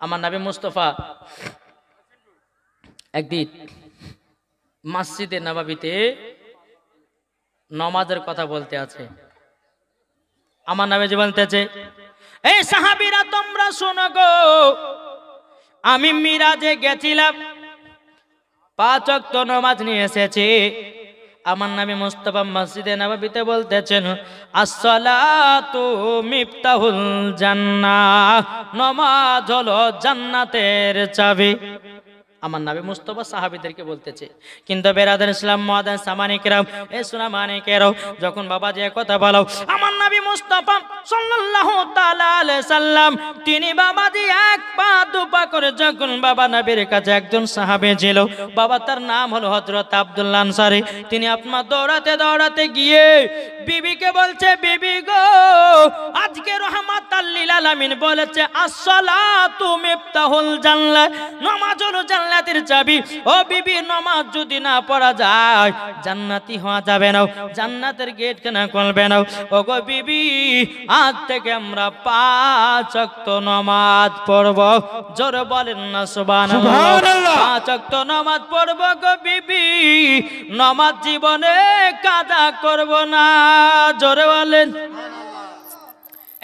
আমার নবী মুস্তাফা একদিন মসজিদে নববীতে নামাজের কথা বলতে আছে। আমার নবীজি বলতেছে, এই সাহাবীরা তোমরা শোনো গো, আমি মিরাজে গেছিলাম, 5 ওয়াক্ত নামাজ নিয়ে এসেছি। আমার নবী মুস্তাফা মসজিদে নববীতে বলতেছেন, আসসালাতু মিফতাহুল জান্নাহ, নামাজ হলো জান্নাতের চাবি। আমার নবী মুস্তাফা সাহাবীদেরকে বলতেছে। কিন্তু বেরাদার ইসলাম মুআদ্দিন সামানিকরাম, এই সুনামানিকেরাও যখন বাবা যে কথা বলো, আমার নবী মুস্তাফা সাল্লাল্লাহু তাআলা আলাইহি সাল্লাম তিনি বাবাজি এক পা দুপা করে যখন বাবা নবীর কাছে একজন সাহাবী ছিল, বাবা তার নাম হলো হযরত আব্দুল্লাহ আনসারী। তিনি আপনার দৌড়াতে দৌড়াতে গিয়ে বিবিকে বলছে, বিবি গো, আজকে রাহমাতাল লিল আলামিন বলেছে আসসালাতু মিফতাহুল জান্নাহ, নামাজ হলো জান্নাতের চাবি। ও বিবি, নামাজ যদি না পড়া যায় জান্নাতি হওয়া যাবে না, জান্নাতের গেট কেনা খুলবে না। ও গো বিবি, আজ থেকে আমরা 5 ওয়াক্ত নামাজ পড়ব। জোরে বলেন না সুবহানাল্লাহ। 5 ওয়াক্ত নামাজ পড়ব গো বিবি, নামাজ জীবনে কাজা করব না। জোরে বলেন।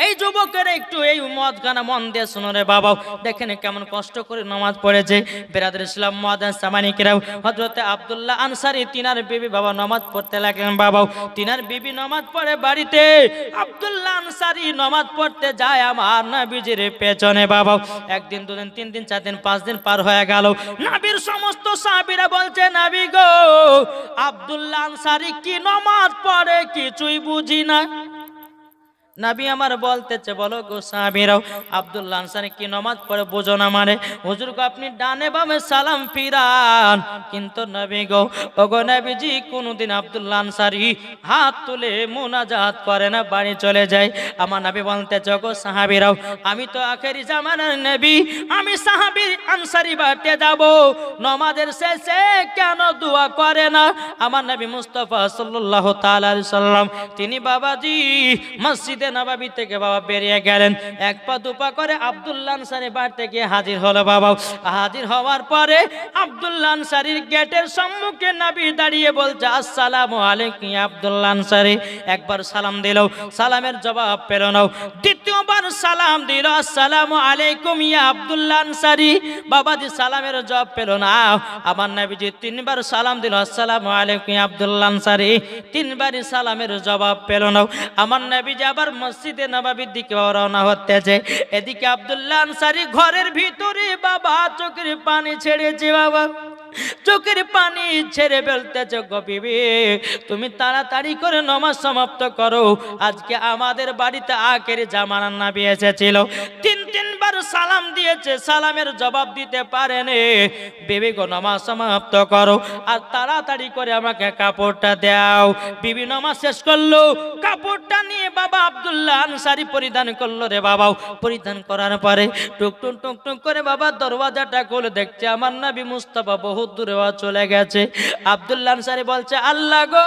এই যুবকের একটু এই মদখানা মন দিয়ে শুনো রে বাবা, দেখেন কেমন কষ্ট করে নামাজ পড়েছে। বেরাদার ইসলাম মুআদ্দিন সামানিকরাম, হযরত আব্দুল্লাহ আনসারী তিনার বিবি বাবা নামাজ পড়তে লাগলেন। বাবা তিনার বিবি নামাজ পড়ে বাড়িতে, আব্দুল্লাহ আনসারী নামাজ পড়তে যায় আমার নবীজির পেছনে। বাবা একদিন, দুদিন, 3 দিন, 4 দিন, 5 দিন পার হয়ে গেল। নবীর সমস্ত সাহাবীরা বলছে, নবী গো, আব্দুল্লাহ আনসারী কি নামাজ পড়ে কিছুই বুঝি না। নবী আমার বলতেছে, বলো গো সাহাবীরাও, আব্দুল্লাহ আনসারী কি নামাজ পড়ে বুঝো না? মানে হুজুর গো, আপনি ডানে বামে সালাম ফিরান, কিন্তু নবী গো, ওগো নবীজি কোনদিন আব্দুল্লাহ আনসারী হাত তুলে মুনাজাত করে না, বাড়ি চলে যায়। আমার নবী বলতেছে, গো সাহাবীরাও, আমি তো আখেরি জামানার নবী, আমি সাহাবী আনসারী বাড়িতে যাব, নামাজের শেষে কেন দোয়া করে না? আমার নবী মুস্তাফা সাল্লাল্লাহু তাআলা আলাইহি সাল্লাম তিনি বাবাজি মসজিদে নববী থেকে বাবা বেরিয়ে গেলেন, 1 পা 2 পা করে আব্দুল্লাহ আনসারী বাড়িতে গিয়ে হাজির হলো। বাবা হাজির হওয়ার পরে আব্দুল্লাহ আনসারীর গেটের সম্মুখে নবী দাঁড়িয়ে বলছে, আসসালামু আলাইকুম ইয়া আব্দুল্লাহ আনসারী। একবার সালাম দিল, সালামের জবাব পেল না। দ্বিতীয়বার সালাম দিল, আসসালামু আলাইকুম ইয়া আব্দুল্লাহ আনসারী। বাবাজি সালামের জবাব পেল না। আমার নবীজি 3 বার সালাম দিল, আসসালামু আলাইকুম ইয়া আব্দুল্লাহ আনসারী। 3 বারই সালামের জবাব পেল না। আমার নবীজি আবার মসজিদে নববীর দিকে রওনা হতেছে। এদিকে আব্দুল্লাহ আনসারী ঘরের ভিতরে বাবা চোখের পানি ছেড়েছে। বাবা চোখের পানি ছেড়ে ফেলতেছে, গো বিবি তুমি তাড়াতাড়ি করে নামাজ সমাপ্ত করো, আজকে আমাদের বাড়িতে আখেরি জামানার নবী এসেছিল। 3 বার সালাম দিয়েছে, সালামের জবাব দিতে পারেনি। বিবি গো, নামাজ সমাপ্ত করো আর তাড়াতাড়ি করে আমাকে কাপড়টা দাও। বিবি নামাজ শেষ করলো, কাপড়টা নিয়ে বাবা আব্দুল্লাহ আনসারী পরিধান করলো রে বাবা। পরিধান করার পরে টুকটুক টুকটুক করে বাবা দরওয়াজাটা খুলে দেখছে আমার নবী মুস্তাফা বহু দূরে চলে গেছে। আব্দুল্লাহ আনসারী বলছে, আল্লাহ গো,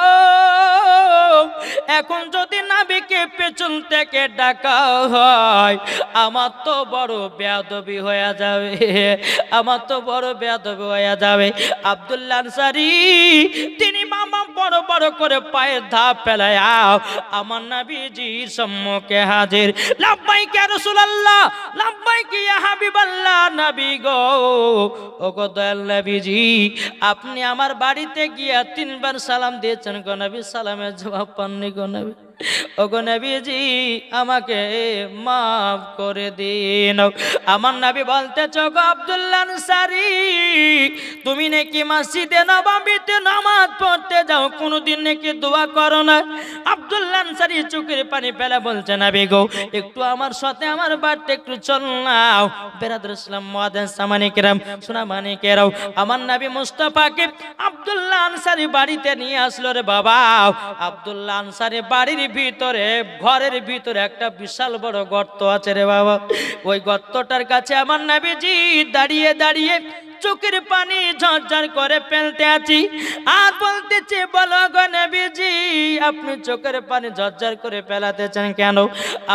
এখন যদি নবীকে পেছন থেকে ডাকা হয় আমার তো বড় বেয়াদবি হয়ে যাবে, আমার তো বড় বেয়াদবি হয়ে যাবে। আব্দুল্লাহ আনসারী তিনি মামা বড় বড় করে পায়ের ধাপ ফেলায় আমার নবীজির সম্মুখে হাজির। লাব্বাইক ইয়া রাসূলুল্লাহ, লাব্বাইক ইয়া হাবিবাল্লাহ। নবী গো, ওগো দয়াল নবীজি, আপনি আমার বাড়িতে গিয়া 3 বার সালাম দিয়েছেন গো নবী, সালামের জবাব পাননি গো নবী। ওগো নবীজি, আমাকে মাফ করে দিন। আমার নবী বলতেছে, গো আব্দুল্লাহ আনসারী, তুমি নাকি মসজিদে নববীতে নামাজ পড়তে যাও, কোনদিন নাকি দোয়া করো না? আব্দুল্লাহ আনসারী চোখের পানি ফেলে বলছে, নবী গো, একটু আমার সাথে আমার বাড়িতে একটু চল নাও। বেরাদার ইসলাম মুআদ্দিন সামানিকরাম, সুনামানিকেরাও, আমার নবী মুস্তাফাকে আব্দুল্লাহ আনসারী বাড়িতে নিয়ে আসলো রে বাবা। আব্দুল্লাহ আনসারী বাড়ির ভিতরে, ঘরের ভিতরে একটা বিশাল বড় গর্ত আছে রে বাবা। ওই গর্তটার কাছে আমার নবীজি দাঁড়িয়ে দাঁড়িয়ে চোখের পানি ঝরঝর করে ফেলতে আছি আর বলতেছে বলো গো নবীজি আপনি চোখের পানি ঝরঝর করে ফেলাতেছেন কেন?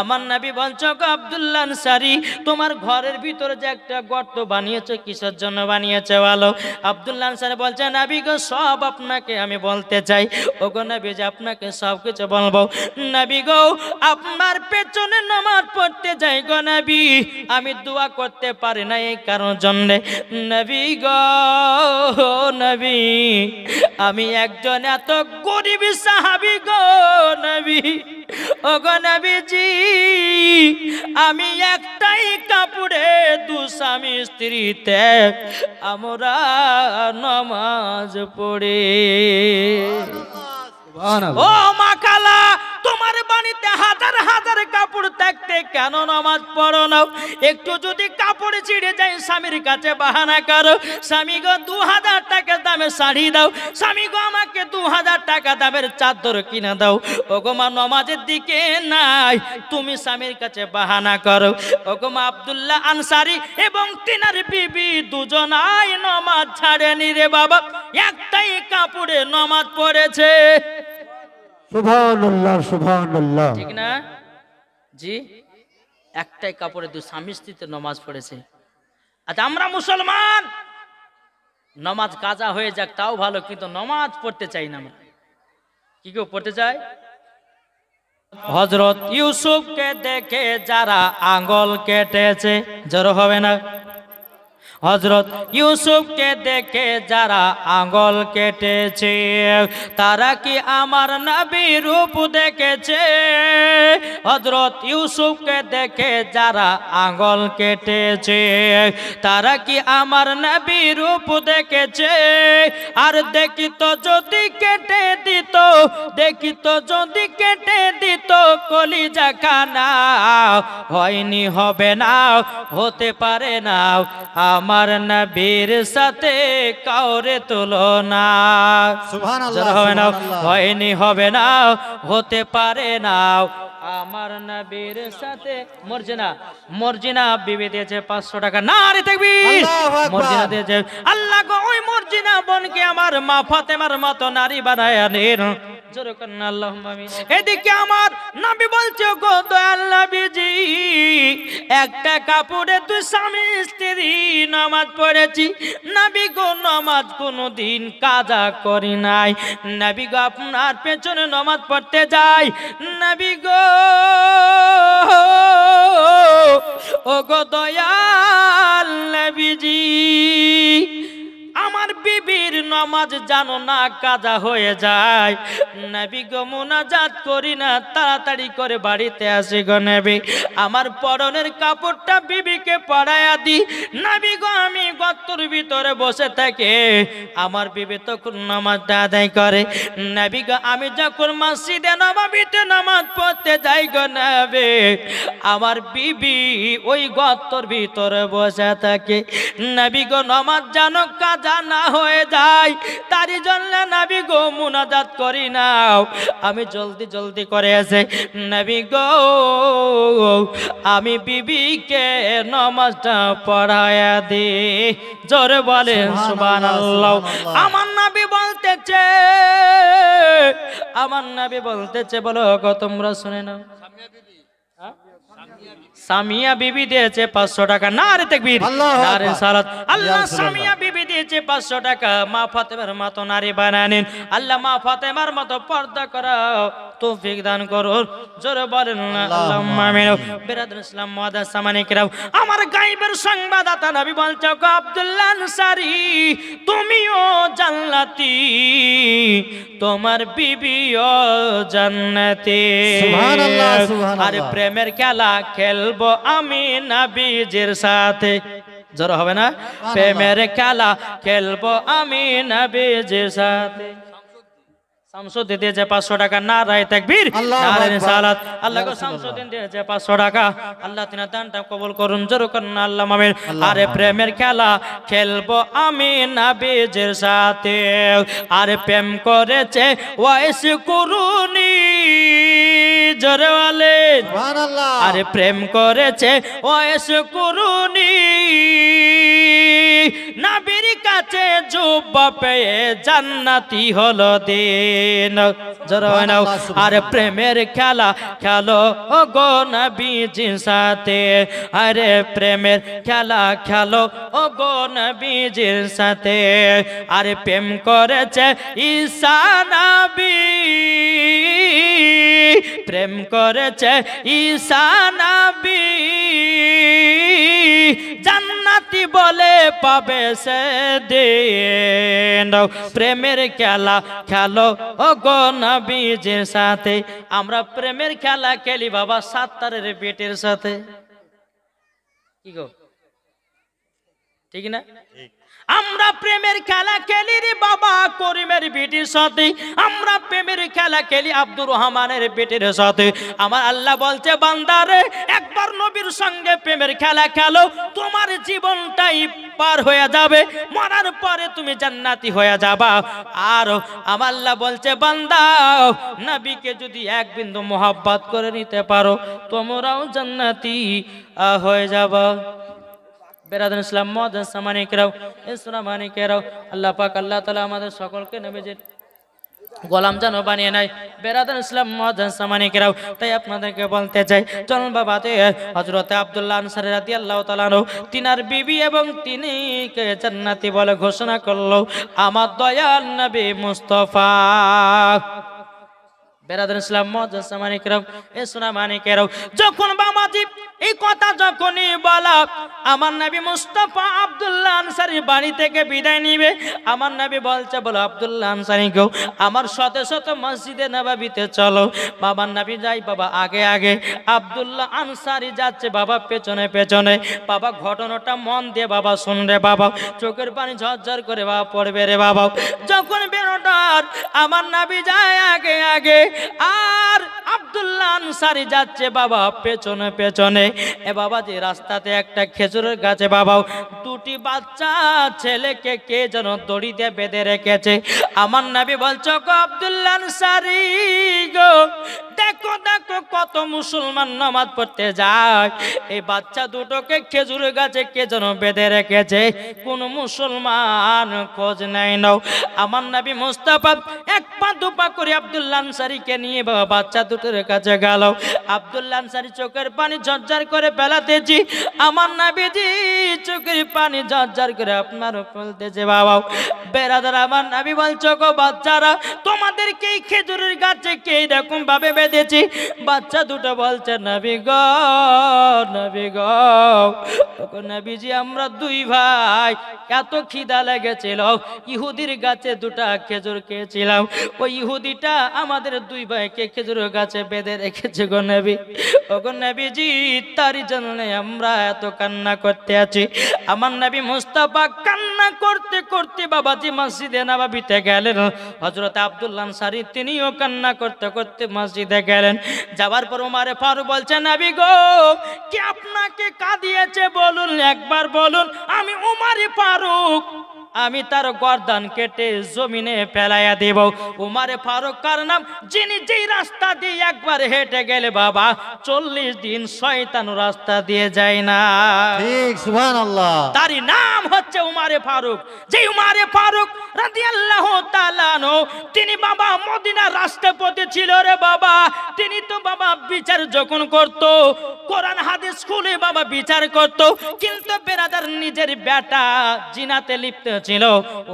আমার নবী বলছো গো আব্দুল্লাহ আনসারী তোমার ঘরের ভিতরে যে একটা গর্ত বানিয়েছে কিসের জন্য বানিয়েছে বলো? আব্দুল্লাহ আনসারী বলছে নবী গো সব আপনাকে আমি বলতে চাই। ও গো নবী যে আপনাকে সব কিছু বলবো। নবী গো আপনার পেছনে নামাজ পড়তে যাই গো নবী আমি দোয়া করতে পারি না এই কারণ জন্যে নবী গো নবী আমি একজন এত গরিব সাহাবী গো নবী। ও গো নবীজি আমি একটাই কাপড়ে দু স্বামী স্ত্রীতে আমরা নামাজ পড়ি। ও মা খালা তোমার বাড়িতে হাজার হাজার কাপড় থাকতে কেন নামাজ পড়ো না? একটু যদি কাপড় ছিঁড়ে যায় স্বামীর কাছে বাহানা করো স্বামী গো 2000 টাকা দামে শাড়ি দাও, স্বামী গো আমাকে 2000 টাকা দামের চাদর কিনে দাও। ও গো মা নামাজের দিকে নাই তুমি স্বামীর কাছে বাহানা করো। ও গো মা আব্দুল্লাহ আনসারী এবং তিনার বিবি দুজনাই নামাজ ছাড়েনি রে বাবা একটাই কাপড়ে নামাজ পড়েছে। সুবহানাল্লাহ সুবহানাল্লাহ ঠিক না জি? একটাই কাপড়ে দু স্বামী স্ত্রীতে নামাজ পড়েছে। আচ্ছা আমরা মুসলমান নামাজ কাজা হয়ে যাক তাও ভালো কিন্তু নামাজ পড়তে চাই না। আমরা কি কেউ পড়তে চাই? হযরত ইউসুফকে দেখে যারা আঙ্গুল কেটেছে জড়ো হবে না? হযরত ইউসুফকে দেখে যারা আঙ্গুল কেটেছে তারা কি আমার নবীর রূপ দেখেছে? হযরত ইউসুফকে দেখে যারা আঙ্গুল কেটেছে তারা কি আমার নবীর রূপ দেখেছে? আর দেখিত যদি কেটে দিত দেখিত যদি কেটে দিত কলিজা খানা হয়নি হবে না হতে পারে না আমার নবীর সাথে কাউরে তুলনা। সুবহানাল্লাহ হয়নি হবে না হতে পারে না আমার নবীর সাথে। মর্জিনা বিবি দিয়েছে 500 টাকা। নারে তাকবীর। মর্জিনা দিয়েছে আল্লাহ গো ওই মর্জিনা বোনকে আমার মা ফাতেমার মতো নারী বানায় নেন। জোরে করুন আল্লাহুম্মা আমিন। এদিকে আমার নবী বলছে গো দয়াল নবীজি একটা কাপড়ে দুই স্বামী স্ত্রী নামাজ পড়েছি। নবী গো নামাজ কোনোদিন কাজা করি নাই। নবী গো আপনার পেছনে নামাজ পড়তে যাই। নবী গো ও গো দয়াল নবীজি আমার বিবির নামাজ জানো না কাজা হয়ে যায়। নবী গো মুনাজাত করি না তাড়াতাড়ি করে বাড়িতে আসি গো নবী আমার পরনের কাপড়টা বিবিকে পরায়া দি। নবী গো আমি গর্তের ভিতরে বসে থাকি আমার বিবি তখন নামাজটা আদায় করে। নবী গো আমি যখন মসজিদে নববীতে নামাজ পড়তে যাই গো নবী আমার বিবি ওই গর্তের ভিতরে বসে থাকে। নবী গো নামাজ জানো কাজা না হয়ে যায় তারই জন্য নবী গো মুনাজাত করি নাও আমি জলদি জলদি করে আসে। নবী গো আমি বিবিকে নামাজটা পড়ায়া দি। জোরে বলেন সুবহানাল্লাহ। আমার নবী বলতেছে বলো গো তোমরা শুনে নাও। সামিয়া বিবি দিয়েছে 500 টাকা। নারে তাকবীর নারে সালাত। আল্লাহ সামিয়া বিবি দিয়েছে 500 টাকা। মা ফাতেমার মতো নারী বানানেন আল্লাহ মা ফাতেমার মতো পর্দা করাও তৌফিক দান করুন। জোরে বলেন আল্লাহুম্মা আমিন। বিরাদর ইসলাম মুআদ্দাস সামানে কিরাম আমার গায়বের সংবাদদাতা নবী বলছে গো আব্দুল্লাহ আনসারী তুমিও জান্নাতি তোমার বিবিও জান্নাতি। সুবহানাল্লাহ সুবহানাল্লাহ। আর প্রেমের খেলা খেলবো আমি নবীজির সাথে। জোরে হবে না? প্রেমের খেলা খেলবো আমি নবীজির সাথে। শামসুদ্দিন দিয়েছে 500 টাকা। নারায়ে তাকবীর নারায়ে সালাত। আল্লাহ গো শামসুদ্দিন দিয়েছে 500 টাকা। আল্লাহ তিনার দানটা কবুল করুন। জোরে করুন আল্লাহুম্মা আমিন। আরে প্রেমের খেলা খেলবো আমি নবীজির সাথে। আর প্রেম করেছে ওয়াইস কুরুনি। জোরে বলেন সুবহানাল্লাহ। আরে প্রেম করেছে ওয়াইস কুরুনি। নবী গাছে জুব্বা পেয়ে জান্নাতি হলো দিন। জোরে নাও। আর প্রেমের খেলা খেলো ও গো নবীজির সাথে, আরে প্রেমের খেলা খেলো ও গো নবীজির সাথে। আরে প্রেম করেছে ঈসা নবী, প্রেম করেছে ঈসা নবী, জান্নাতি বলে পাবে সেদিন। প্রেমের খেলা খেলো ও গো নবীজির সাথে। আমরা প্রেমের খেলা খেলি বাবা সাত্তারের বেটির সাথে, কি গো ঠিক না? আমরা প্রেমের খেলা খেলি রে বাবা করিমের বেটির সাথে, আমরা প্রেমের খেলা খেলি আব্দুর রহমানের বেটির সাথে। আমার আল্লাহ বলছে বান্দারে একবার নবীর সঙ্গে প্রেমের খেলা খেলো, তোমার জীবনটাই পার হয়ে যাবে, মরার পরে তুমি জান্নাতি হয়ে যাবা। আর আমার আল্লাহ বলছে বান্দা নবীকে যদি এক বিন্দু মোহাব্বত করে নিতে পারো তোমরাও জান্নাতি হয়ে যাবা। বেরাদান ইসলাম মুআজ্জাজ সামানিকেরাও ইসলামানিকেরাও, আল্লাহ পাক আল্লাহ তাআলা আমাদের সকলকে নবীজির গোলাম যেন বানিয়ে নেয়। বেরাদান ইসলাম মুআজ্জাজ সামানিকেরাও, তাই আপনাদেরকে বলতে চাই চলুন বাবা হযরত আব্দুল্লাহ আনসারী রাদিয়াল্লাহু তাআলা আনহু তিনার বিবি এবং তিনিকে জান্নাতি বলে ঘোষণা করলো আমার দয়াল নবী মুস্তাফা। বেরাদান ইসলাম মুআজ্জাজ সামানিকেরাও ইসলামানিকেরাও, যখন বাবাজি এই কথা যখনই বলা আমার নবী মুস্তাফা আব্দুল্লাহ আনসারী বাড়ি থেকে বিদায় নিবে, আমার নবী বলছে বলো আব্দুল্লাহ আনসারী গো আমার সাথে সাথে মসজিদে নববীতে চলো। বাবার নবী যাই বাবা আগে আগে, আব্দুল্লাহ আনসারী যাচ্ছে বাবা পেছনে পেছনে। বাবা ঘটনাটা মন দিয়ে বাবা শুন রে বাবা, চোখের পানি ঝরঝর করে বাবা পড়বে রে বাবা। যখন বেরোটার আমার নবী যায় আগে আগে, আর আব্দুল্লাহ আনসারী যাচ্ছে বাবা পেছনে পেছনে। এ বাবা যে রাস্তাতে একটা খেজুরের গাছে বাবা দুটি বাচ্চা ছেলেকে কে যেন দড়ি দিয়ে বেঁধে রেখেছে। আমার নবী বলছো গো আব্দুল্লাহ আনসারী গো দেখো দেখো কত মুসলমান নামাজ পড়তে যায়, এই বাচ্চা দুটোকে খেজুরের গাছে কে যেন বেঁধে রেখেছে, কোন মুসলমান খোঁজ নেয় নাও। আমার নবী মুস্তাফা এক পা দুপা করে আব্দুল্লাহ আনসারীকে নিয়ে বাবা বাচ্চা দুটোর কাছে গেল। আব্দুল্লাহ আনসারী চোখের পানি ঝরঝর করে ফেলাতেছি, আমার নবীজি চোখের পানি ঝরঝর করে আপনার ফেলতেছে বাবা। বেরাদার আমার নবী বলছো গো বাচ্চারা তোমাদেরকে এই খেজুরের গাছে কে এরকম ভাবে বেঁধেছি? বাচ্চা দুটো বলছে নবী গো নবী গো নবীজি আমরা দুই ভাই এত খিদা লেগেছিল ইহুদির গাছে দুটা খেজুর খেয়েছিলাম, ওই ইহুদিটা আমাদের দুই ভাইকে খেজুরের গাছে বেঁধে রেখেছে গো নবী। ও গো নবীজি তারই জন্য আমরা এত কান্না করতে আছি। আমার নবী মুস্তাফা কান্না করতে করতে বাবাজি মসজিদে নববীতে গেলেন। হযরত আব্দুল্লাহ আনসারী তিনিও কান্না করতে করতে মসজিদে গেলেন। যাওয়ার পর ওমরে ফারুক বলছে নবী গো কে আপনাকে কাঁদিয়েছে বলুন, একবার বলুন। আমি ওমরে ফারুক আমি তার গর্দান কেটে জমিনে ফেলাইয়া দেব। উমারে ফারুক কার নাম? যিনি যেই রাস্তা দিয়ে একবার হেঁটে গেলে বাবা 40 দিন শয়তান রাস্তা দিয়ে যায় না। ঠিক সুবহানাল্লাহ। তারই নাম হচ্ছে উমারে ফারুক। যে উমারে ফারুক রাদিয়াল্লাহু তাআলা আনহু তিনি বাবা মদিনার রাষ্ট্রপতি ছিল রে বাবা। তিনি তো বাবা বিচার যখন করত কোরআন হাদিস খুলে বাবা বিচার করত, কিন্তু বেরাদার নিজের বেটা জিনাতে লিপ্ত ছিল।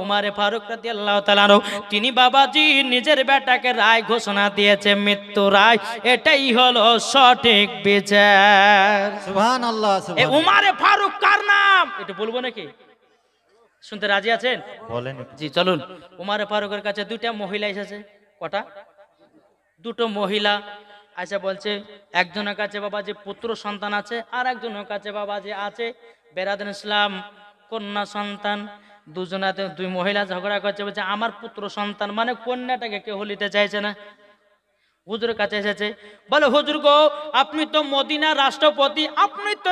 উমারে ফারুক রাদিয়াল্লাহু তাআলা আনহু তিনি বাবাজি নিজের বেটাকে রায় ঘোষণা দিয়েছে মৃত্যু রায়, এটাই হলো সঠিক বিচার। সুবহানাল্লাহ এই সুবহানাল্লাহ। উমারে ফারুক কার নাম একটু বলবো নাকি? শুনতে রাজি আছেন? বলেন। জি চলুন। উমারে ফারুকের কাছে দুইটা মহিলা এসেছে। কটা? দুটো মহিলা আচ্ছা বলছে একজনের কাছে বাবা যে পুত্র সন্তান আছে আর একজনের কাছে বাবা যে আছে বেরাদান ইসলাম কন্যা সন্তান। দুজনাতে দুই মহিলা ঝগড়া করছে, বলছে আমার পুত্র সন্তান মানে কন্যাটাকে কেউ নিতে চাইছে না। হুজুরের কাছে এসেছে, বলে হুজুর গো আপনি তো মদিনার রাষ্ট্রপতি, আপনি তো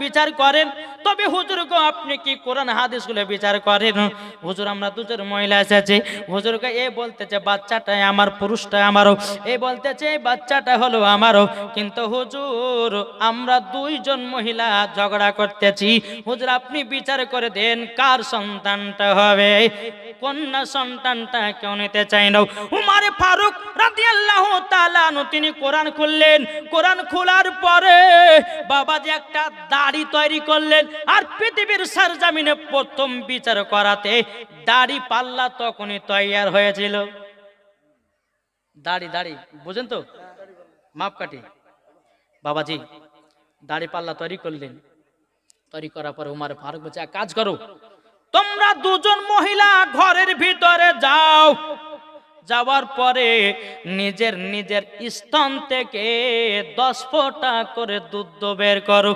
বিচার করেন, তবে হুজুর গো আপনি কি কোরআন হাদিসগুলো বিচার করেন? হুজুর আমরা দুজন মহিলা এসেছে, হুজুরকে এ বলতেছে বাচ্চাটা আমার, পুরুষটা আমারও, এ বলতেছে এই বাচ্চাটা হলো আমারও, কিন্তু হুজুর আমরা দুইজন মহিলা ঝগড়া করতেছি, হুজুর আপনি বিচার করে দেন কার সন্তানটা হবে। কন্যা সন্তানটা কেউ নিতে চাই না। উমার ফারুক রাদিয়াল্লাহু তাআলা আনহু তিনি কোরআন খুললেন, কোরআন খোলার পরে বাবাজি একটা দাড়ি তৈরি করলেন, আর পৃথিবীর সরজমিনে প্রথম বিচার করাতে দাড়ি পাল্লা তখনই তৈয়ার হয়েছিল। দাড়ি দাড়ি বুঝেন তো, মাপকাঠি। বাবাজি দাড়ি পাল্লা তৈরি করলেন, তৈরি করার পরে উমার ফারুক বলছে এক কাজ করো, তোমরা দুজন মহিলা ঘরের ভিতরে যাও, যাওয়ার পরে নিজের নিজের স্তন থেকে 10 ফোঁটা করে দুধ বের করো।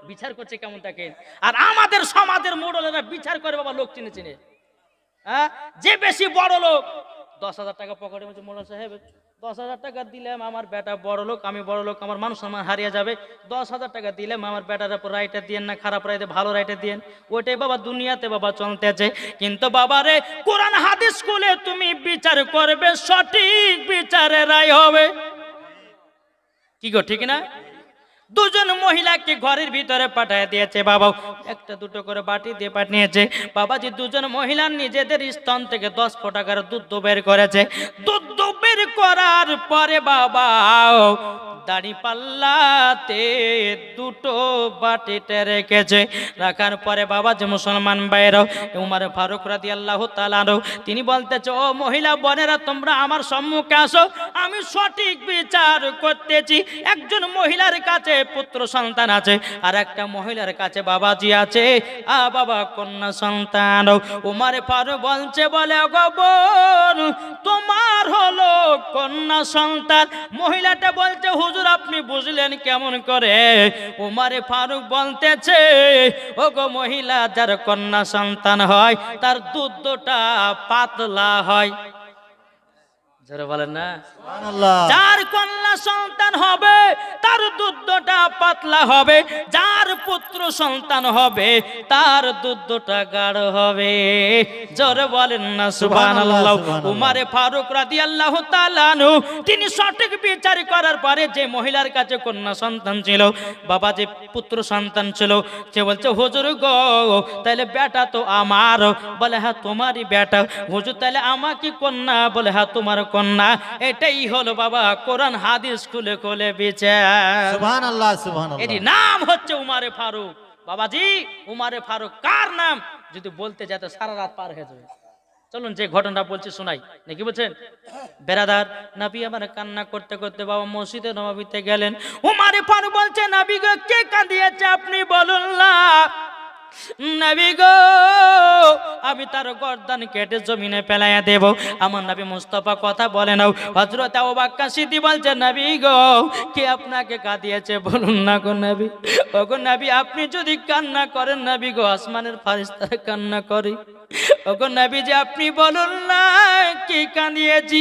বিচার করছে কেমন থাকে। আর আমাদের সমাজের মোড়লেরা বিচার করে বাবা লোক চিনে চিনে, হ্যাঁ যে বেশি বড় লোক 10,000 টাকা পকেটে বলছে মোড়ল সাহেব 10,000 টাকা দিলাম আমার বেটা বড় লোক, আমি বড় লোক, আমার মানুষ আমার হারিয়ে যাবে, 10,000 টাকা দিলাম আমার বেটার উপর রাইটে দিয়েন না, খারাপ রাইতে ভালো রাইটে দিয়েন। ওইটাই বাবা দুনিয়াতে বাবা চলতেছে। কিন্তু বাবা রে কোরআন হাদিস স্কুলে তুমি বিচার করবে, সঠিক বিচারে রায় হবে। কি গো ঠিক না? দুজন মহিলাকে ঘরের ভিতরে পাঠিয়ে দিয়েছে বাবা, একটা দুটো করে বাটি দিয়ে পাঠিয়েছে। বাবাজি দুজন মহিলা নিজেদের স্তন থেকে 10 ফোঁটা করে দুধ বের করেছে। দুধ বের করার পরে বাবা দাড়ি পাল্লাতে দুটো বাটিতে রেখেছে। রাখার পরে বাবা যে মুসলমান ভাইরাও উমর ফারুক রাদিয়াল্লাহু তাআলা আনহু তিনি বলতেছে ও মহিলা বোনেরা তোমরা আমার সম্মুখে আসো, আমি সঠিক বিচার করতেছি। একজন মহিলার কাছে পুত্র সন্তান আছে, আর একটা মহিলার কাছে বাবাজি আছে বাবা কন্যা সন্তান। উমর ফারুক বলছে বলে গো বোন তোমার হলো কন্যা সন্তান। মহিলাটা বলছে হুজুর আপনি বুঝলেন কেমন করে? উমর ফারুক বলতেছে ও গো মহিলা যার কন্যা সন্তান হয় তার দুধটা পাতলা হয়। যারা বলেন না সুবহানাল্লাহ। যার কন্যা সন্তান হবে তার দুধটা পাতলা হবে, যার পুত্র সন্তান হবে তার দুধটা গাঢ় হবে। জোরে বলেন না সুবহানাল্লাহ। উমর ফারুক রাদিয়াল্লাহু তাআলা আনহু তিনি সঠিক বিচার করার পরে যে মহিলার কাছে কন্যা সন্তান ছিল, বাবা যে পুত্র সন্তান ছিল, সে বলছে হুজুর গো তাহলে বেটা তো আমার। বলে হ্যাঁ তোমারই বেটা। হুজুর তাহলে আমাকে কন্যা? বলে হ্যাঁ তোমার কন্যা। এটাই হলো বাবা কোরআন হাদিস খুলে খুলে বিচার। সুবহানাল্লাহ সুবহানাল্লাহ। এর নাম হচ্ছে উমর ফারুক। বাবাজি উমর ফারুক কার নাম যদি বলতে যেত সারা রাত পার হয়ে যাবে। চলুন যে ঘটনাটা বলছি শোনাই নাকি বলছেন বেরাদার। নবী আমার কান্না করতে করতে বাবা মসজিদে নববীতে গেলেন। উমর ফারুক বলছে নবী গো কে কাঁদিয়েছে আপনি বলুন না। নবী গো আমি তার গর্দান কেটে জমিনে ফেলাইয়া দেব। আমার নবী মুস্তাফা কথা বলে নাও। হযরত আবু বকর সিদ্দিক বলছে নবী গো কে আপনাকে কাঁদিয়েছে বলুন না গো নবী। ও গো নবী আপনি যদি কান্না করেন নবী গো আসমানের ফেরেশতারা কান্না করে। ওগো নবী যে আপনি বলুন না কি কাঁদিয়েছি।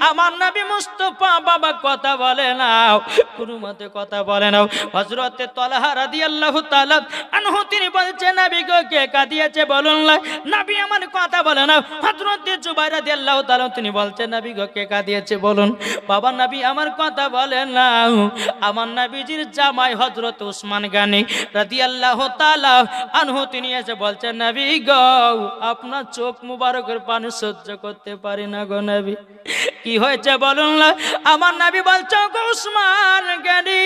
আমার নবী মুস্তাফা বাবা কথা বলে নাও, কোনো মতে কথা বলে নাও। হযরতে তালহা রাদিয়াল্লাহু তাআলা আনহু তিনি বলছেন নবী গো কে কাঁদিয়েছে বলুন না। নবী আমার কথা বলে নাও। হযরতে জুবাইর রাদিয়াল্লাহু তাআলা তিনি বলছেন নবী গো কে কাঁদিয়েছে বলুন। বাবা নবী আমার কথা বলে নাও। আমার নবীজির জামাই হযরত উসমান গনি রাদিয়াল্লাহু তাআলা আনহু তিনি এসে বলছেন নবী গো আপনার চোখ মুবারকের পানি সহ্য করতে পারি না গো নবী। কি হয়েছে বলুন না। আমার নবী বলছে গো উসমান গনি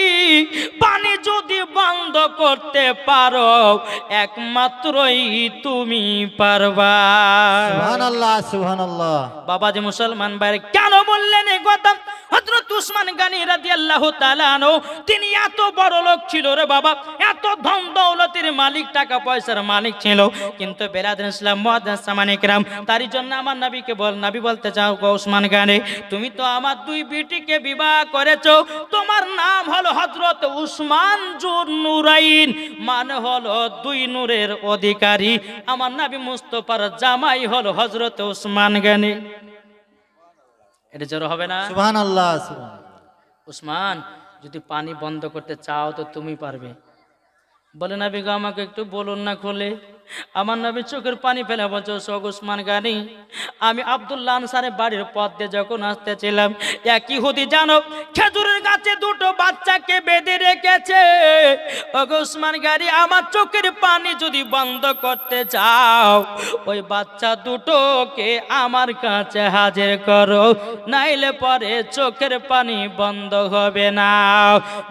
পানি যদি বন্ধ করতে পারো একমাত্রই তুমি পারবা। সুবহানাল্লাহ সুবহানাল্লাহ। বাবাজি মুসলমান ভাই কেন বললেন এই কথা? হযরত উসমান গনি রাদিয়াল্লাহু তাআলা আনহু তিনি এত বড় লোক ছিল রে বাবা, এত ধন দৌলতের মালিক, টাকা পয়সার মালিক ছিল, কিন্তু বেরাদর ইসলাম মুআদ্দাস সামানে কিরাম তারই জন্য আমার নবীকে নবী বলতে চাও গো উসমান গনি তুমি তো আমার দুই বেটিকে বিবাহ করেছো, তোমার নাম হলো হযরত উসমান জুন নুরাইন, মানে হলো দুই নূরের অধিকারী। আমার নবী মুস্তাফার জামাই হলো হযরত উসমান গনি। এটা জোর হবে না? সুবহানাল্লাহ সুবহানাল্লাহ। উসমান যদি পানি বন্ধ করতে চাও তো তুমি পারবে। বলে নবী গো আমাকে একটু বলুন না খুলে। আমার নবী চোখের পানি ফেলে বলছে শোক উসমান গানি, আমি আব্দুল্লাহ আনসারের বাড়ির পথ দিয়ে যখন আসতেছিলাম, এক ইহুদি জানো খেজুরের গাছে দুটো বাচ্চাকে বেঁধে রেখেছে। ওগো উসমান গানি, আমার চোখের পানি যদি বন্ধ করতে চাও, ওই বাচ্চা দুটোকে আমার কাছে হাজির করো, নাইলে পরে চোখের পানি বন্ধ হবে না।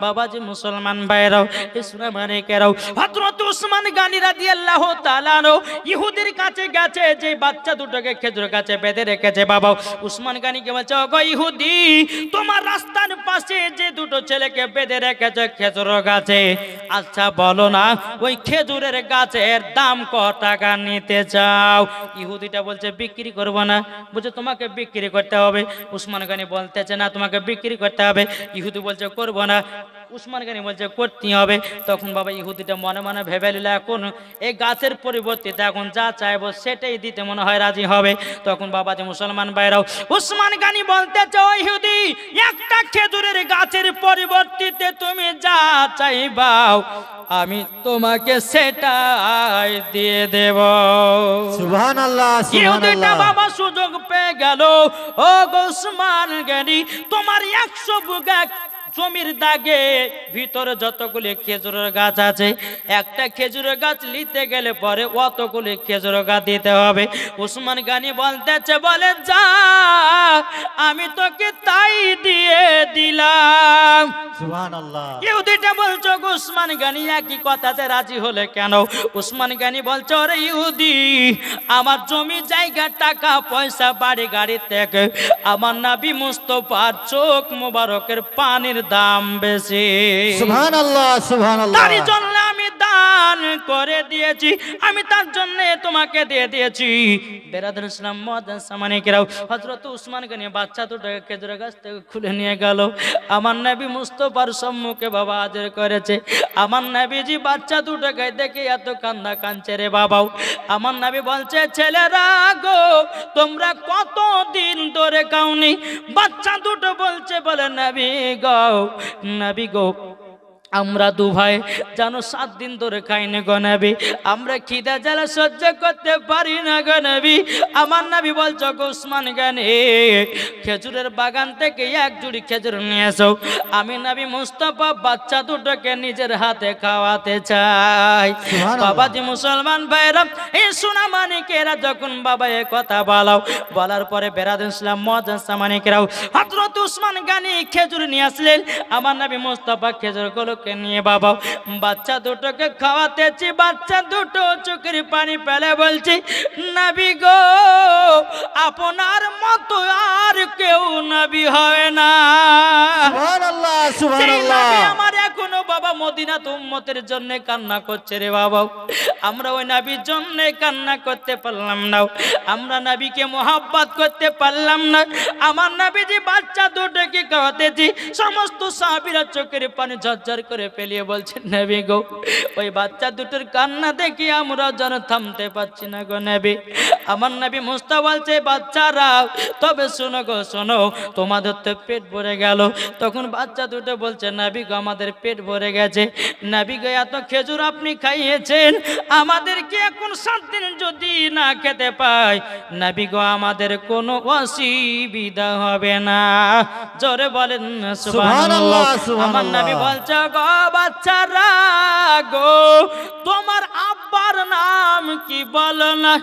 বাবাজি মুসলমান ভাইরাও, ইসলাম মানিকেরাও, হযরত উসমান গানি রাদিয়াল্লাহু তাআলা আনহু ইহুদির কাছে গেছে, যে বাচ্চা দুটোকে খেজুর গাছে বেঁধে রেখেছে। বাবা উসমান গানিকে বলছে, ওগো ইহুদি, তোমার রাস্তার পাশে যে দুটো ছেলেকে বেঁধে রেখেছে খেজুর গাছে, আচ্ছা বলো না ওই খেজুরের গাছের দাম কত টাকা নিতে চাও? ইহুদিটা বলছে বিক্রি করবো না। বলছে তোমাকে বিক্রি করতে হবে। উসমান গানি বলতেছে না তোমাকে বিক্রি করতে হবে। ইহুদি বলছে করবো না। উসমান গানি বলছে করতে হবে। তখন বাবা ইহুদিটা মনে মনে ভেবে নিল, এখন এই গাছের পরিবর্তিতে এখন যা চাইবো সেটাই দিতে মনে হয় রাজি হবে। তখন বাবা যে মুসলমান ভাইরাও, উসমান গানি বলতেছে, ও ইহুদি, একটা খেজুরের গাছের পরিবর্তিতে তুমি যা চাইবাও আমি তোমাকে সেটাই দিয়ে দেব। সুবহানাল্লাহ, ইহুদিটা সুবহানাল্লাহ। বাবা সুযোগ পেয়ে গেল, ও গো উসমান গানি, তোমার 100 বিঘা জমির দাগে ভিতরে যতগুলি খেজুরের গাছ আছে, একটা খেজুরের গাছ নিতে গেলে পরে অতগুলি খেজুর গাছ দিতে হবে। উসমান গানি বলতেছে, বলে যা আমি তোকে তাই দিয়ে দিলাম। সুবহানাল্লাহ। ইহুদিটা বলছো উসমান গানি একই কথাতে রাজি হলে কেন? উসমান গানি বলছো, ওরে ইহুদি, আমার জমি জায়গা টাকা পয়সা বাড়ি গাড়ি থেকে আমার নবী মুস্তাফার চোখ মোবারকের পানির দাম বেশি। সুবহানাল্লাহ, সুবহানাল্লাহ। তারই জন্য আমি দান করে দিয়েছি, আমি তার জন্য তোমাকে দিয়ে দিয়েছি। বেরাদার ইসলাম মুআজ্জাজ সামানিকেরাও, হযরত উসমান গানি বাচ্চা দুটোকে খেজুরের গাছ থেকে খুলে নিয়ে গেল, আমার নবী মুস্তাফার সম্মুখে বাবা হাজির করেছে। আমার নবীজি বাচ্চা দুটোকে দেখে এত কান্না কাঁদছে রে বাবাও। আমার নবী বলছে, ছেলেরা গো, তোমরা কত দিন ধরে খাওনি? বাচ্চা দুটো বলছে, বলে নবী গো, নবী গো, আমরা দু ভাই জানো 7 দিন ধরে খাইনি গো নবী, আমরা খিদা জ্বালা সহ্য করতে পারি না গো নবী। আমার নবী বলছো গো উসমান গানি, খেজুরের বাগান থেকে এক জুড়ি খেজুর নিয়ে এসো, আমি নবী মুস্তাফা বাচ্চা দুটোকে নিজের হাতে খাওয়াতে চাই। বাবাজি মুসলমান ভাইরা, এই সোনা মানিকেরা যখন বাবা এ কথা বলার পরে বেরাদার ইসলাম মুআজ্জাজ সামানিকেরাও, হযরত উসমান গানি খেজুর নিয়ে আসলেন। আমার নবী মুস্তাফা খেজুর গুলো নিয়ে বাবা বাচ্চা দুটোকে খাওয়াতেছি, বাচ্চা দুটো চোখের পানি ফেলে বলছি, নবী গো, আপনার মতো আর কেউ নবী হয় না। সুবহানাল্লাহ, সেই সুবহানাল্লাহ। নবী আমার এখনো বাবা মদিনাতে উম্মতের জন্য কান্না করছে রে বাবা। আমরা ওই নবীর জন্য কান্না করতে পারলাম না, আমরা নবীকে মোহাব্বত করতে পারলাম না। আমার নবীজি বাচ্চা দুটোকে খাওয়াতেছি, সমস্ত সাহাবীরা চোখের পানি ঝরঝর করে ফেলিয়ে বলছেন, নবী গো, ওই বাচ্চা দুটোর কান্না দেখি আমরা যেন থামতে পারছি না গো নবী। আমার নবী মুস্তাফা বলছে, বাচ্চারা তবে শোনো গো শোনো, তোমাদের তো পেট ভরে গেল। তখন বাচ্চা দুটো বলছে, নবী গো, আমাদের পেট ভরে গেছে। নবী গো, এত খেজুর আপনি খাইয়েছেন, আমাদেরকে এখন 7 দিন যদি না খেতে পাই, নবী গো, আমাদের কোনো অসুবিধা হবে না। জোরে বলেন না সুবহানাল্লাহ। আমার নবী বলছে, গো বাচ্চারা গো, তোমার আব্বার নাম কি বলো না?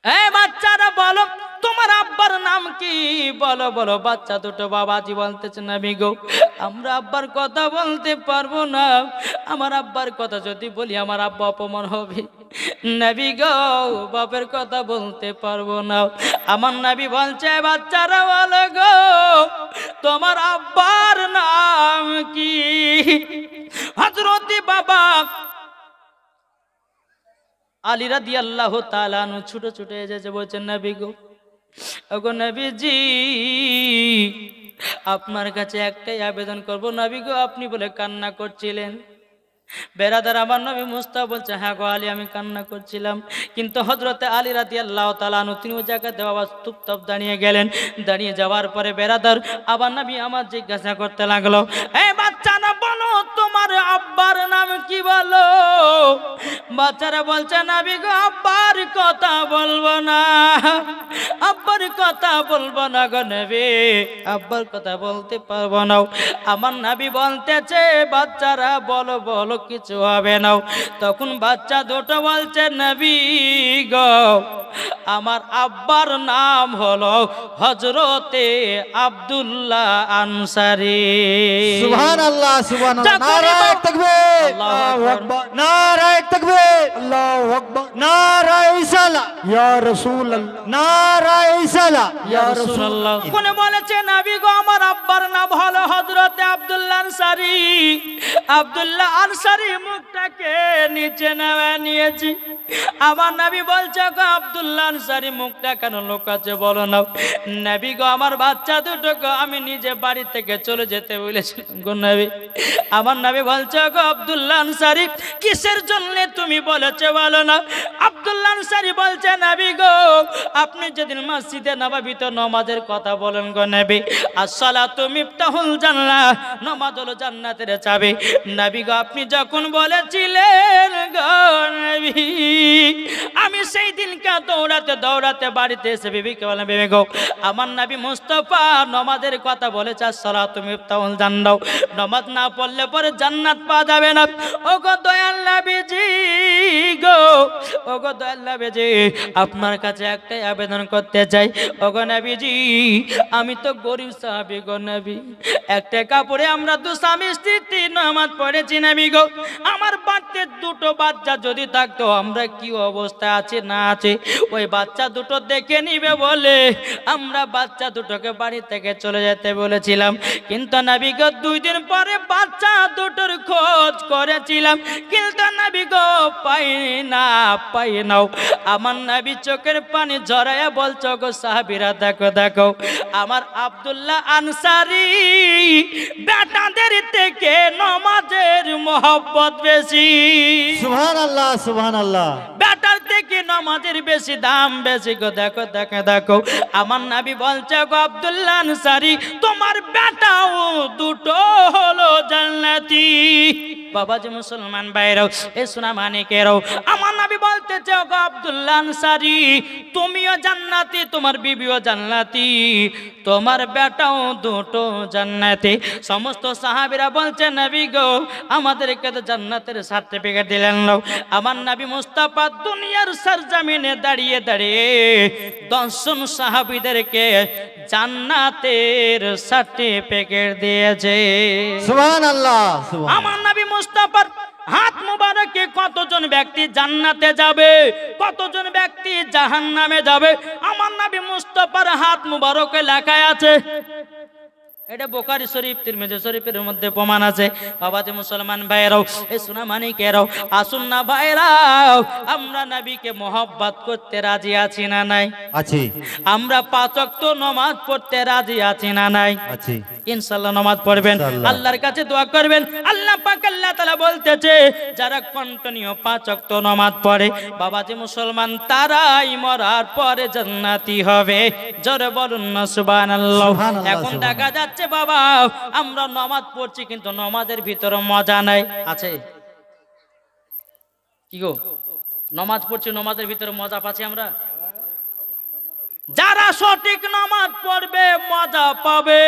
এই বাচ্চারা বলো, তোমার আব্বার নাম কি? বলো বলো। বাচ্চা দুটো বাবাজি বলতেছে, নবী গো, আমরা আব্বার কথা বলতে পারবো না, আমার আব্বার কথা যদি বলি আমার আব্বা অপমান হবে। নবী গো, বাপের কথা বলতে পারবো না। আমার নবী বলছে, বাচ্চারা বলো গো, তোমার আব্বার নাম কি? হযরত বাবা আলী রাদিয়াল্লাহু তাআলা আনহু ছুটে ছুটে এসে বলছেন, নবী গো, ওগো নবীজি, আপনার কাছে একটাই আবেদন করব, নবী গো, আপনি বলে কান্না করছিলেন। বেরাদার আমার নবী মুস্তাফা বলছে, হ্যাঁ গো আলী, আমি কান্না করছিলাম। কিন্তু হযরতে আলী রাদিয়াল্লাহু তাআলা আনহু তিনি ওই জায়গাতে বাবা চুপচাপ দাঁড়িয়ে গেলেন। দাঁড়িয়ে যাওয়ার পরে বেরাদার আবার নবী আমার জিজ্ঞাসা করতে লাগলো, এই বাচ্চা না, বলো তোমার আব্বার নাম কি বলো? বাচ্চারা বলছে নবী গো আব্বার কথা বলবো না, আব্বার কথা বলবো না গো নবী, আব্বার কথা বলতে পারবো না। আমার নবী বলতেছে বাচ্চারা বলো বলো কিছু হবে না। তখন বাচ্চা দুটো বলছে নবী গো আমার আব্বার নাম হলো হযরতে আব্দুল্লাহ আনসারী। সুবহানাল্লাহ সুবহানাল্লাহ। নারায়ে তাকবীর, আল্লাহু আকবার। নারায়ে তাকবীর, আল্লাহু আকবার। নারায়ে রিসালাত, ইয়া রাসূলুল্লাহ। নারায়ে রিসালাত, ইয়া রাসূলুল্লাহ। কোনে বলেছে নবী গো আমার আব্বার নাম হলো হযরতে আব্দুল্লাহ আনসারী। আব্দুল্লাহ আনসারী মুখটাকে নিচে নামিয়ে নিয়েছি। আমার নবী বলছে গো আব্দুল্লাহ আনসারী মুখটা কেন লুকাচ্ছে বলো না। নবী গো আমার বাচ্চা দুটোকে আমি নিজে বাড়ি থেকে চলে যেতে বলেছিলাম গো নবী। আমার নবী বলছে গো আব্দুল্লাহ আনসারী কিসের জন্য তুমি বলেছো বলো না। আব্দুল্লাহ আনসারী বলছে নবী গো আপনি যেদিন মসজিদে নববীতে নামাজের কথা বলেন গো নবী, আসসালাতু মিফতাহুল জান্নাহ, নামাজ হলো জান্নাতের চাবি। নবী গো আপনি যখন বলেছিলেন গো নবী আমি সেই দিনকে দৌড়াতে দৌড়াতে বাড়িতে এসে বিবিকে বললাম বিবি গো আমার নবী মুস্তাফা নামাজের কথা বলেছে আসসালাতু মিফতাহুল জান্নাহ, নামাজ না পড়লে পরে জান্নাত পাওয়া যাবে না। ও গো দয়াল নবীজি গো, ও গো দয়াল নবীজি আপনার কাছে একটাই আবেদন করতে চাই। ও গো নবীজি আমি তো গরিব সাহাবী গো নবী, একটা কাপড়ে আমরা দু স্বামী স্ত্রী নামাজ পড়েছি নবী গো, আমার বাড়িতে দুটো বাচ্চা যদি থাকতো আমরা কি অবস্থা আছে না আছে ওই বাচ্চা দুটো দেখে নিবে বলে আমরা বাচ্চা দুটোকে বাড়ি থেকে চলে যেতে বলেছিলাম। কিন্তু নবী গো 2 দিন পরে বাচ্চা দুটোর খোঁজ করেছিলাম কিন্তু নবী গো পাই নাও। আমার নবী চোখের পানি ঝরায়া বলছো গো সাহাবীরা দেখো দেখো আমার আব্দুল্লাহ আনসারী বেটাদের থেকে নামাজের মহব্বত বেশি। সুবহানাল্লাহ সুবহানাল্লাহ। বেটার থেকে নামাজের বেশি দাম বেশি গো দেখো দেখো দেখো আমার নবী বলছে গো আব্দুল্লাহ আনসারী তোমার বেটাও দুটো হলো জান্নাতি। বাবাজি মুসলমান ভাইরাও এ সোনা মানিকেরাও আমার নবী বলতেছে গো আব্দুল্লাহ আনসারী তুমিও জান্নাতি তোমার বিবিও জান্নাতি তোমার বেটাও দুটো জান্নাতি। সমস্ত সাহাবীরা বলছে নবী গো আমাদেরকে তো জান্নাতের সার্টিফিকেট দিলেন না। আমার নবী মুস্তাফা দুনিয়ার সরজমিনে দাঁড়িয়ে দাঁড়িয়ে 10 জন সাহাবীদেরকে জান্নাতের সার্টিফিকেট দিয়েছে। সুবহানাল্লাহ সুবহানাল্লাহ। আমার নবী মুস্তাফার হাত মুবারকে কতজন ব্যক্তি জান্নাতে যাবে, কতজন ব্যক্তি জাহান্নামে যাবে আমার নবী মুস্তাফার হাত মুবারকে লেখা আছে। এটা বুখারী শরীফ তিরমিজি শরীফের মধ্যে প্রমাণ আছে। বাবাজি মুসলমান ভাইরাও এই সোনা মানিকেরাও আসুন না ভাইরাও আমরা নবীকে মহব্বত করতে রাজি আছি না নাই? আছি। আমরা 5 ওয়াক্ত নামাজ পড়তে রাজি আছি না নাই? আছি। ইনশাআল্লাহ নামাজ পড়বেন, ইনশাআল্লাহ। আল্লাহর কাছে দোয়া করবেন। আল্লাহ পাক আল্লাহ তাআলা বলতেছে যারা কন্টিনিউ 5 ওয়াক্ত নামাজ পড়ে বাবাজি মুসলমান তারাই মরার পরে জান্নাতি হবে। জোরে বলুন না সুবহানাল্লাহ। সুবহানাল্লাহ, এখন দেখা সুবহানাল্লাহ। যাচ্ছে বাবা আমরা নামাজ পড়ছি কিন্তু নামাজের ভিতরে মজা নাই। আছে কি গো? নামাজ পড়ছি নামাজের ভিতরে মজা পাচ্ছি আমরা? যারা সঠিক নামাজ পড়বে মজা পাবে।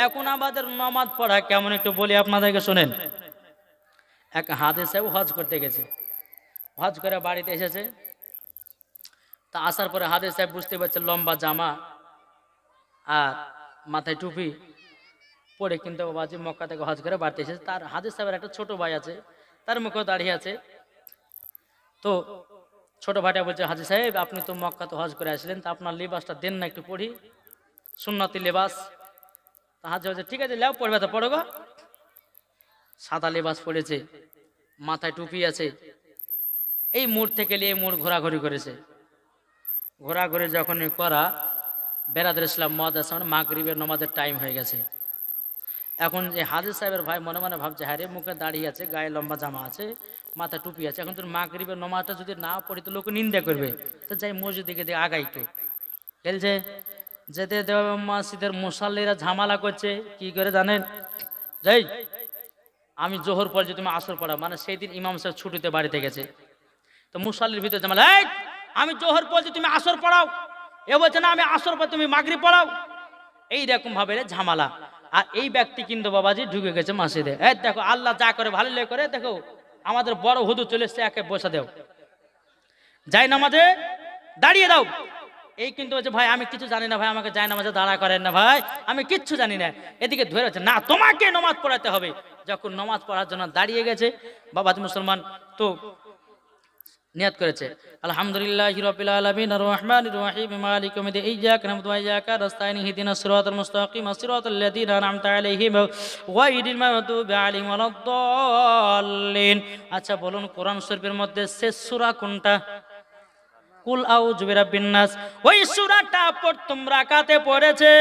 এখন আমাদের নামাজ পড়া কেমন একটু বলি আপনাদেরকে শুনেন। এক হাদিস সাহেব হজ করতে গেছে, হজ করে বাড়িতে এসেছে। তা আসার পরে হাদিস সাহেব বুঝতে পারছে লম্বা জামা আর মাথায় টুপি পরে কিন্তু বাবাজি মক্কা থেকে হজ করে বাড়িতে এসেছে। তার হাদিস সাহেবের একটা ছোট ভাই আছে, তার মুখেও দাঁড়িয়ে আছে। তো ছোট ভাইটা বলছে হাজি সাহেব আপনি তো মক্কা তো হজ করে আসলেন, তা আপনার লিবাসটা দেন না একটু পড়ি, সুন্নতি লিবাস। তা হাজি বলছে ঠিক আছে লেও পড়বে তো পড়ো গো। সাদা লিবাস পড়েছে, মাথায় টুপি আছে। এই মোড় থেকে এই মোড় ঘোরাঘুরি করেছে। ঘোরাঘুরি যখন করা বেরাদুল ইসলাম মাদ্রাসা মাগরিবের নামাজের টাইম হয়ে গেছে। এখন যে হাজি সাহেবের ভাই মনে মনে ভাবছে হ্যাঁ রে মুখে দাঁড়িয়ে আছে, গায়ে লম্বা জামা আছে, মাথা টুপি আছে, এখন তোর মাগরিবের নামাজটা যদি না পড়ি তো লোক নিন্দা করবে, তো যাই মসজিদে দিকে আগাই তো খেলছে। যেতে মসজিদের মুসাল্লিরা ঝামেলা করছে কি করে জানেন? যাই আমি জোহর পড়ছি তুমি আসর পড়াও, মানে সেই দিন ইমাম সাহেব ছুটিতে বাড়িতে গেছে। তো মুসাল্লির ভিতরে জামাল, এই আমি জোহর পড়ছি তুমি আসর পড়াও, এ বলছে না আমি আসর পর তুমি মাগরিব পড়াও। এইরকম ভাবে ঝামেলা। আর এই ব্যক্তি কিন্তু বাবাজি ঢুকে গেছে মসজিদে। এই দেখো আল্লাহ যা করে ভালো করে, দেখো আমাদের বড় হুজুর চলে এসছে, একে বসে দাও, যাই নামাজে দাঁড়িয়ে দাও। এই কিন্তু বলছে ভাই আমি কিছু জানি না ভাই, আমাকে যাই নামাজে দাঁড়া করেন না ভাই, আমি কিচ্ছু জানি না। এদিকে ধরে আছে না তোমাকে নামাজ পড়াতে হবে। যখন নামাজ পড়ার জন্য দাঁড়িয়ে গেছে বাবাজি মুসলমান তো নিয়াত করেছে আলহামদুলিল্লাহি রাব্বিল আলামিন আর রহমানির রহিম মালিক ইয়াউমিদ্দিন ইয়্যাকা না'বুদু ওয়া ইয়্যাকা নাস্তাঈন ইহদিনাস সিরাতাল মুস্তাকিম সিরাতাল লাযীনা আন'আমতা আলাইহিম গায়রিল মাগদুবি আলাইহিম ওয়ালাদ-দাল্লিন। আচ্ছা বলুন কোরআন শরীফের মধ্যে শেষ সূরা কোনটা? কুল আউযু বিরাব্বিন নাস। ওই সূরাটা প্রথম রাকাতে পড়েছে,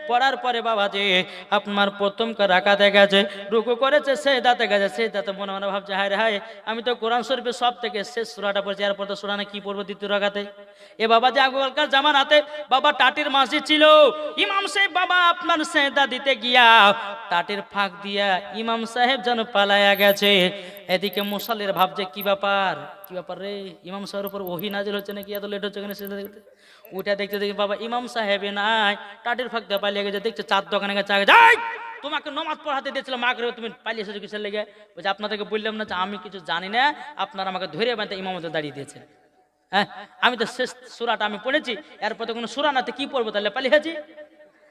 পড়ার পরে বাবাজি আপনার প্রথম রাকাতে গেছে, রুকু করেছে, সিজদাতে গেছে, সিজদাতে মনে মনে ভাবছে হায় রে হায় আমি তো কোরআন শরীফের সব থেকে শেষ সূরাটা পড়েছি, এরপর তো সূরা না কি পড়বো দ্বিতীয় রাকাতে। এ বাবাজি আগেকার জামানাতে বাবা টাটির মসজিদ ছিল, ইমাম সাহেব বাবা আপনার সিজদা দিতে গিয়া টাটির ফাঁক দিয়া ইমাম সাহেব যেন পালায়া গেছে। এদিকে মুসাল্লির ভাবছে কি ব্যাপার কি ব্যাপার রে, ইমাম সাহেবের উপর ওহী নাজিল হচ্ছে নাকি, এত লেট হচ্ছে কেন সিজদা দেখতে। ওইটা দেখতে দেখি বাবা ইমাম সাহেবে নাই, টাটির ফাঁক দিয়ে পালিয়ে গেছে। দেখছে চার দোকানে গেছে, যাই তোমাকে নামাজ পড়াতে দিয়েছিলাম মাগরিবে, তুমি পালিয়ে এসেছো কিসের লেগে? বলছে আপনাদেরকে বললাম না যে আমি কিছু জানি না, আপনারা আমাকে ধরে বাঁধতে ইমামতে দাঁড়িয়ে দিয়েছেন। হ্যাঁ আমি তো শেষ সূরাটা আমি পড়েছি, এরপর তো কোনো সূরা নাতে কি পড়বো, তাহলে পালিয়েছি।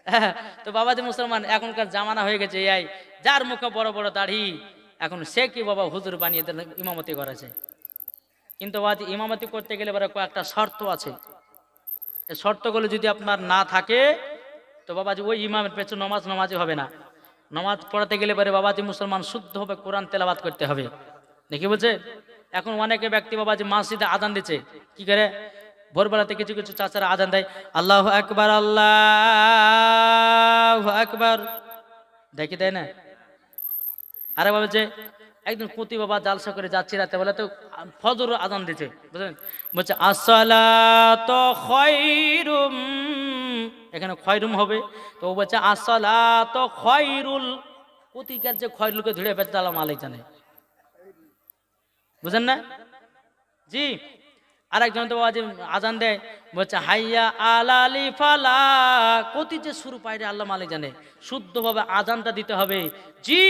হ্যাঁ তো বাবাজি মুসলমান এখনকার জামানা হয়ে গেছে এই যার মুখে বড় বড় দাড়ি, এখন সে কি বাবা হুজুর বানিয়ে ইমামতি করেছে। কিন্তু বাবা ইমামতি করতে গেলে কয়েকটা শর্ত আছে, এই শর্তগুলো যদি আপনার না থাকে তো বাবাজি ওই ইমামের পেছনে নামাজি হবে না। নামাজ পড়াতে গেলে পরে বাবাজি মুসলমান শুদ্ধভাবে কোরআন তেলাওয়াত করতে হবে, নাকি বলছে? এখন অনেকে ব্যক্তি বাবাজি মসজিদে আজান দিচ্ছে, কি করে ভোরবেলাতে কিছু কিছু চাচারা আজান দেয় আল্লাহু আকবার আল্লাহু আকবার, দেখি দেয় না? আরে বলছে একদিন কুতি বাবা জালসা করে যাচ্ছি রাতে বলে তো ফজর আজান দিচ্ছে, বুঝলেন? বলছে আসসালাতু খায়রুম, এখানে খয়রুম হবে, তো ও বলছে আসসালাতু খয়রুল, কুতিকার যে খয়রুলকে ধরে ফেলতে আল্লাহ মালিক জানে, বুঝেন না? জি আরেকজন তো বাবাজি আজান দেয় বলছে হাইয়া আলালি ফালা, কতি যে শুরু পাইরে আল্লাহ মালিক জানে, শুদ্ধভাবে আজানটা দিতে হবে। জি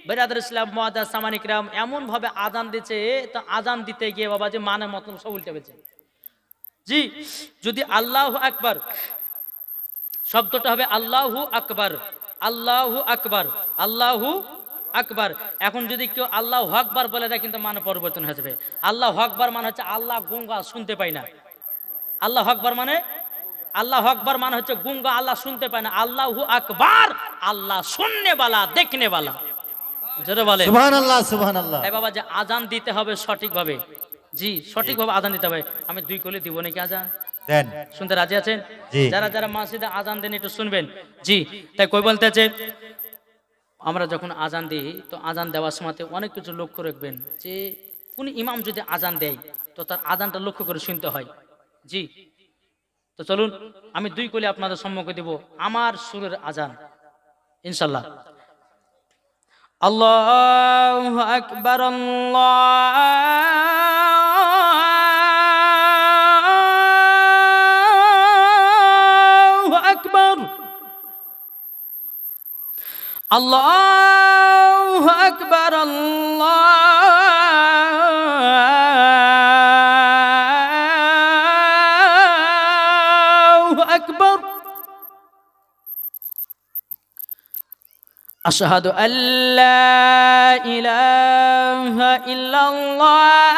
বেরাদার ইসলাম মুআদ্দাস সামানিক রাম এমন ভাবে আজান দিচ্ছে, তো আজান দিতে গিয়ে বাবাজি মানে মতলব সব উল্টে গেছে। জি যদি আল্লাহু আকবার শব্দটা হবে আল্লাহু আকবার, আল্লাহু আকবার, আল্লাহু আকবার। এখন যদি কেউ আল্লাহু আকবার বলে দেয় কিন্তু মানে পরিবর্তন হয়ে যাবে। আল্লাহু আকবার মানে হচ্ছে আল্লাহ গুঙ্গা শুনতে পায় না, আল্লাহু আকবার মানে আল্লাহু আকবার মানে হচ্ছে গুঙ্গা আল্লাহ শুনতে পায় না, আল্লাহু আকবার আল্লাহ শুননে वाला দেখনে वाला, জোরে বলে সুবহানাল্লাহ সুবহানাল্লাহ। তাই বাবা যে আজান দিতে হবে সঠিকভাবে, জি সঠিকভাবে আজান দিতে হবে। আমি দুই কলি দিব নাকি আজান দেন, শুনতে রাজি আছেন? জি। যারা যারা মসজিদে আজান দেন একটু শুনবেন। জি তাই কই বলতেছে আমরা যখন আজান দিই তো আজান দেওয়ার সময় অনেক কিছু লক্ষ্য রাখবেন, যে কোন ইমাম যদি আজান দেয় তো তার আজানটা লক্ষ্য করে শুনতে হয়। জি তো চলুন আমি দুই কলি আপনাদের সম্মুখে দিব আমার সুরের আজান ইনশাআল্লাহ। আল্লাহু আকবার আল্লাহু আকবার, আল্লাহু আকবার, আল্লাহু আকবার। আশহাদু আল্লা ইলাহা ইল্লাল্লাহ,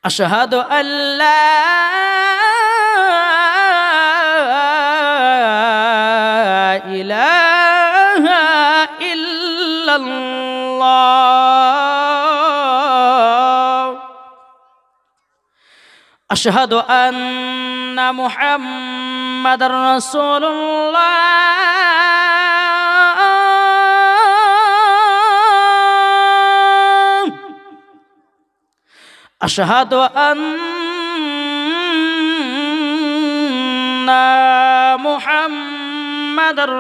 আশহাদু আল্লা ইলাহা ইল্লাল্লাহ, আশহাদু আন্না মুহাম্মাদার রাসূলুল্লাহ, আশহাদু আন্না মুহাম্মাদুর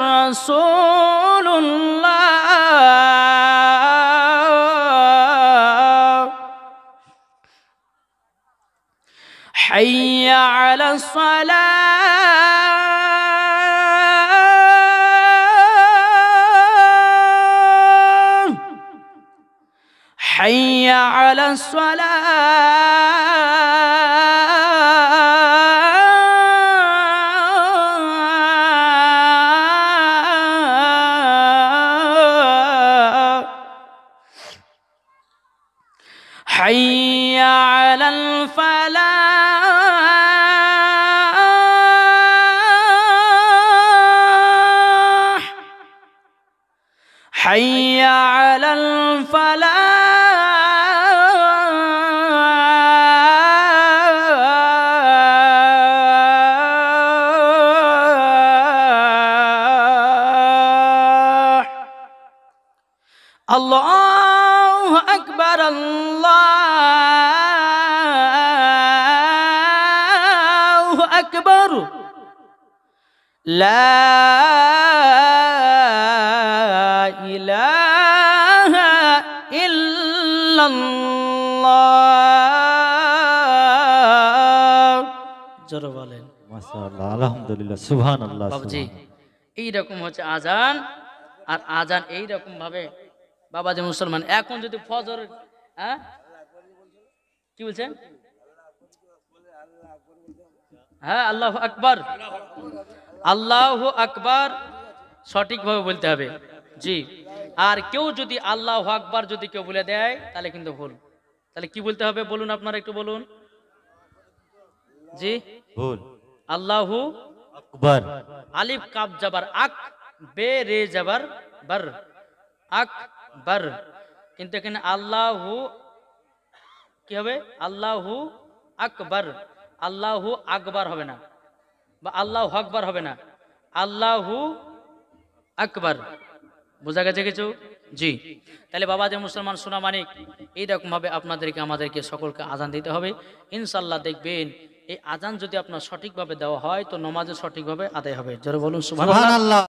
রাসূলুল্লাহ হাইয়া আলাস সালাহ হাইয়া আলাস সালাহ হাইয়া আলাল ফালাহ হাইয়া আলাল ফালাহ আল্লাহু আকবার আল্লাহু আকবার লা ইলাহা ইল্লাল্লাহ জোরে বলেন মাশাআল্লাহ আলহামদুলিল্লাহ সুবহানাল্লাহ বাবুজি এইরকম হচ্ছে আজান আর আজান এইরকম ভাবে বাবা যে মুসলমান এখন যদি ফজর হ্যাঁ কি বলছেন হ্যাঁ আল্লাহু আকবার আল্লাহু আকবার সঠিকভাবে বলতে হবে জি আর কেউ যদি আল্লাহু আকবার যদি কেউ বলে দেয় তাহলে কিন্তু ভুল তাহলে কি বলতে হবে বলুন আপনারা একটু বলুন জি ভুল আল্লাহু আকবার আলিফ কাফ জাবার আক বে রে জাবার বার আকবার কিন্তু এখানে আল্লাহু কি হবে আল্লাহু আকবার আল্লাহু আকবার হবে না বা আল্লাহু আকবার হবে না আল্লাহু আকবার বোঝা গেছে কিছু জি তাহলে বাবা যে মুসলমান সোনা মানিক এইরকম ভাবে আপনাদেরকে আমাদেরকে সকলকে আজান দিতে হবে ইনশাআল্লাহ দেখবেন এই আজান যদি আপনার সঠিকভাবে দেওয়া হয় তো নামাজে সঠিকভাবে আদায় হবে জোরে বলুন সুবহানাল্লাহ।